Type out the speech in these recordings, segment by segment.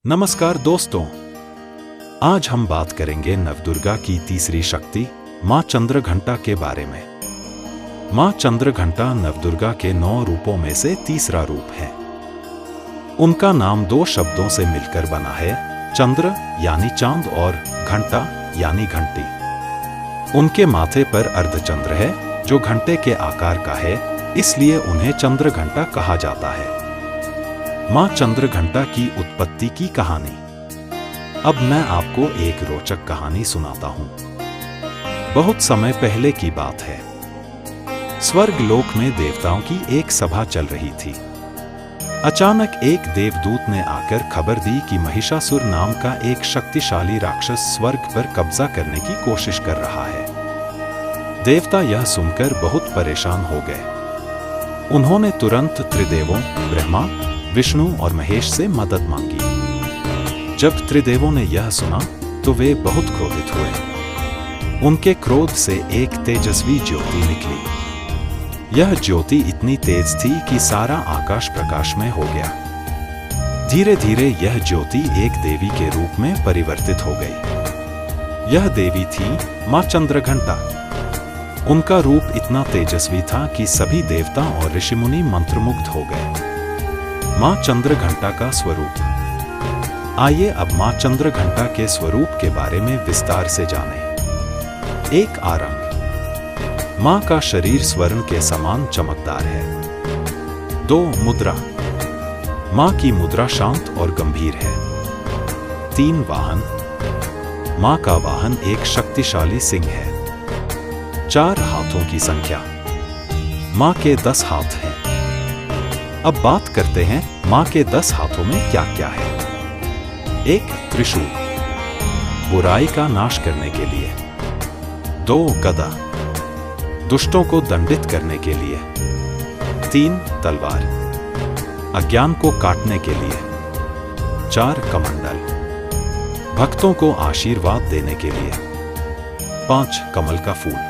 नमस्कार दोस्तों, आज हम बात करेंगे नवदुर्गा की तीसरी शक्ति मां चंद्रघंटा के बारे में। मां चंद्रघंटा नवदुर्गा के 9 रूपों में से तीसरा रूप है। उनका नाम 2 शब्दों से मिलकर बना है, चंद्र यानी चांद और घंटा यानी घंटी। उनके माथे पर अर्धचंद्र है जो घंटे के आकार का है, इसलिए उन्हें चंद्रघंटा कहा जाता है। मां चंद्रघंटा की उत्पत्ति की कहानी। अब मैं आपको एक रोचक कहानी सुनाता हूं। बहुत समय पहले की बात है। स्वर्ग लोक में देवताओं की एक सभा चल रही थी। अचानक एक देवदूत ने आकर खबर दी कि महिषासुर नाम का एक शक्तिशाली राक्षस स्वर्ग पर कब्जा करने की कोशिश कर रहा है। देवता यह सुनकर बहुत परेशान हो गए। उन्होंने तुरंत त्रिदेवों ब्रह्मा, विष्णु और महेश से मदद मांगी। जब त्रिदेवों ने यह सुना तो वे बहुत क्रोधित हुए। उनके क्रोध से एक तेजस्वी ज्योति निकली। यह ज्योति इतनी तेज थी कि सारा आकाश प्रकाशमय हो गया। धीरे धीरे यह ज्योति एक देवी के रूप में परिवर्तित हो गई। यह देवी थी मां चंद्रघंटा। उनका रूप इतना तेजस्वी था कि सभी देवता और ऋषिमुनि मंत्रमुग्ध हो गए। मां चंद्रघंटा का स्वरूप। आइए अब मां चंद्रघंटा के स्वरूप के बारे में विस्तार से जानें। एक आरंभ। मां का शरीर स्वर्ण के समान चमकदार है। 2 मुद्रा। मां की मुद्रा शांत और गंभीर है। 3 वाहन। मां का वाहन एक शक्तिशाली सिंह है। 4 हाथों की संख्या। मां के 10 हाथ हैं। अब बात करते हैं मां के 10 हाथों में क्या क्या है। 1 त्रिशूल, बुराई का नाश करने के लिए। 2 गदा, दुष्टों को दंडित करने के लिए। 3 तलवार, अज्ञान को काटने के लिए। 4 कमंडल, भक्तों को आशीर्वाद देने के लिए। 5 कमल का फूल,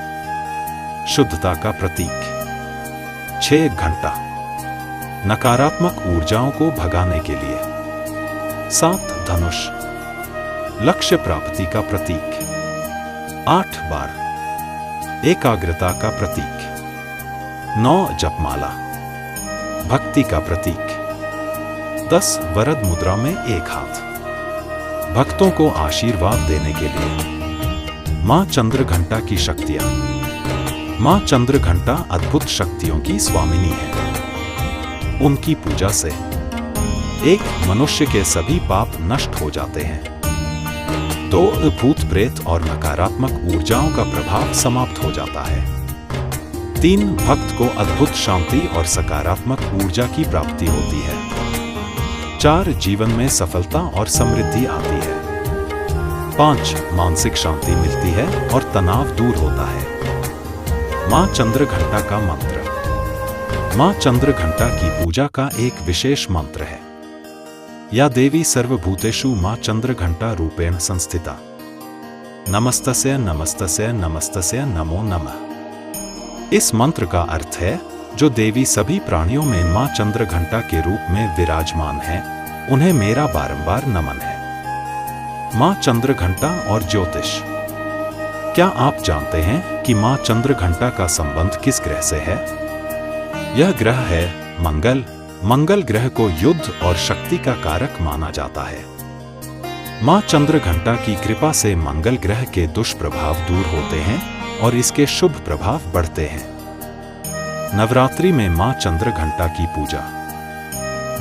शुद्धता का प्रतीक। 6 घंटा, नकारात्मक ऊर्जाओं को भगाने के लिए। 7 धनुष, लक्ष्य प्राप्ति का प्रतीक। 8 बाण, एकाग्रता का प्रतीक। 9 जपमाला, भक्ति का प्रतीक। 10 वरद मुद्रा में एक हाथ, भक्तों को आशीर्वाद देने के लिए। मां चंद्रघंटा की शक्तियां। मां चंद्रघंटा अद्भुत शक्तियों की स्वामिनी है। उनकी पूजा से एक मनुष्य के सभी पाप नष्ट हो जाते हैं। 2 भूत प्रेत और नकारात्मक ऊर्जाओं का प्रभाव समाप्त हो जाता है। 3 भक्त को अद्भुत शांति और सकारात्मक ऊर्जा की प्राप्ति होती है। 4 जीवन में सफलता और समृद्धि आती है। 5 मानसिक शांति मिलती है और तनाव दूर होता है। मां चंद्रघंटा का मंत्र। मां चंद्रघंटा की पूजा का एक विशेष मंत्र है। या देवी सर्वभूतेषु मां चंद्रघंटा रूपेण संस्थिता। नमस्तस्य नमस्तस्य नमस्तस्य नमो नमः। इस मंत्र का अर्थ है, जो देवी सभी प्राणियों में मां चंद्रघंटा के रूप में विराजमान है, उन्हें मेरा बारंबार नमन है। मां चंद्रघंटा और ज्योतिष। क्या आप जानते हैं कि मां चंद्रघंटा का संबंध किस ग्रह से है? यह ग्रह है मंगल। मंगल ग्रह को युद्ध और शक्ति का कारक माना जाता है। मां चंद्रघंटा की कृपा से मंगल ग्रह के दुष्प्रभाव दूर होते हैं और इसके शुभ प्रभाव बढ़ते हैं। नवरात्रि में मां चंद्रघंटा की पूजा।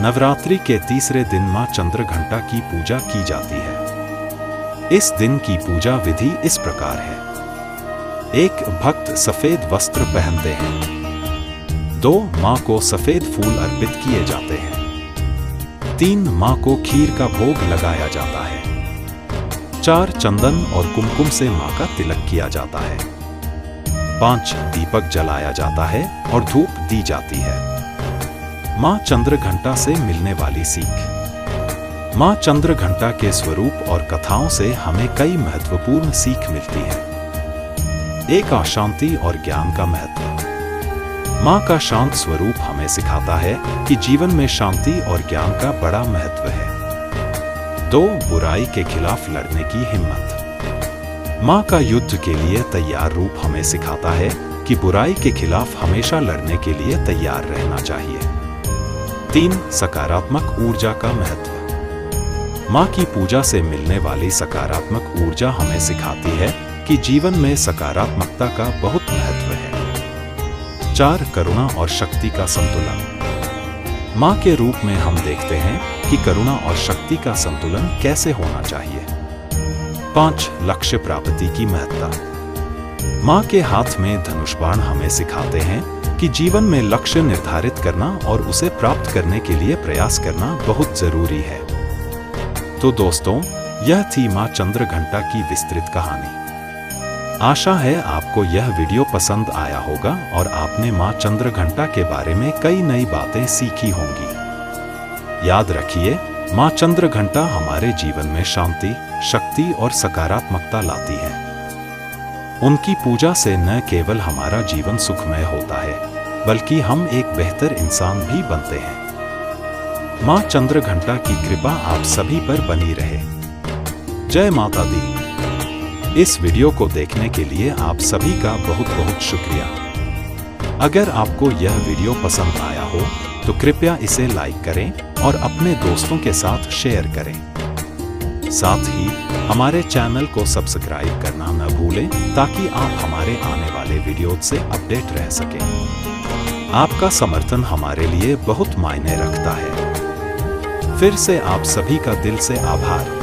नवरात्रि के तीसरे दिन मां चंद्रघंटा की पूजा की जाती है। इस दिन की पूजा विधि इस प्रकार है। 1 भक्त सफेद वस्त्र पहनते हैं। 2 मां को सफेद फूल अर्पित किए जाते हैं। 3 मां को खीर का भोग लगाया जाता है। 4 चंदन और कुमकुम से मां का तिलक किया जाता है। 5 दीपक जलाया जाता है और धूप दी जाती है। मां चंद्रघंटा से मिलने वाली सीख। मां चंद्रघंटा के स्वरूप और कथाओं से हमें कई महत्वपूर्ण सीख मिलती है। 1 शांति और ज्ञान का महत्व। मां का शांत स्वरूप हमें सिखाता है कि जीवन में शांति और ज्ञान का बड़ा महत्व है। 2. बुराई के खिलाफ लड़ने की हिम्मत। माँ का युद्ध के लिए तैयार रूप हमें सिखाता है कि बुराई के खिलाफ हमेशा लड़ने के लिए तैयार रहना चाहिए। 3. सकारात्मक ऊर्जा का महत्व। माँ की पूजा से मिलने वाली सकारात्मक ऊर्जा हमें सिखाती है कि जीवन में सकारात्मकता का बहुत महत्व है। 4. करुणा और शक्ति का संतुलन। माँ के रूप में हम देखते हैं कि करुणा और शक्ति का संतुलन कैसे होना चाहिए। 5. लक्ष्य प्राप्ति की महत्ता। माँ के हाथ में धनुष बाण हमें सिखाते हैं कि जीवन में लक्ष्य निर्धारित करना और उसे प्राप्त करने के लिए प्रयास करना बहुत जरूरी है। तो दोस्तों, यह थी माँ चंद्रघंटा की विस्तृत कहानी। आशा है आपको यह वीडियो पसंद आया होगा और आपने माँ चंद्रघंटा के बारे में कई नई बातें सीखी होंगी। याद रखिए, माँ चंद्रघंटा हमारे जीवन में शांति, शक्ति और सकारात्मकता लाती है। उनकी पूजा से न केवल हमारा जीवन सुखमय होता है, बल्कि हम एक बेहतर इंसान भी बनते हैं। माँ चंद्रघंटा की कृपा आप सभी पर बनी रहे। जय माता दी। इस वीडियो को देखने के लिए आप सभी का बहुत बहुत शुक्रिया। अगर आपको यह वीडियो पसंद आया हो तो कृपया इसे लाइक करें और अपने दोस्तों के साथ शेयर करें। साथ ही हमारे चैनल को सब्सक्राइब करना न भूलें ताकि आप हमारे आने वाले वीडियो से अपडेट रह सकें। आपका समर्थन हमारे लिए बहुत मायने रखता है। फिर से आप सभी का दिल से आभार।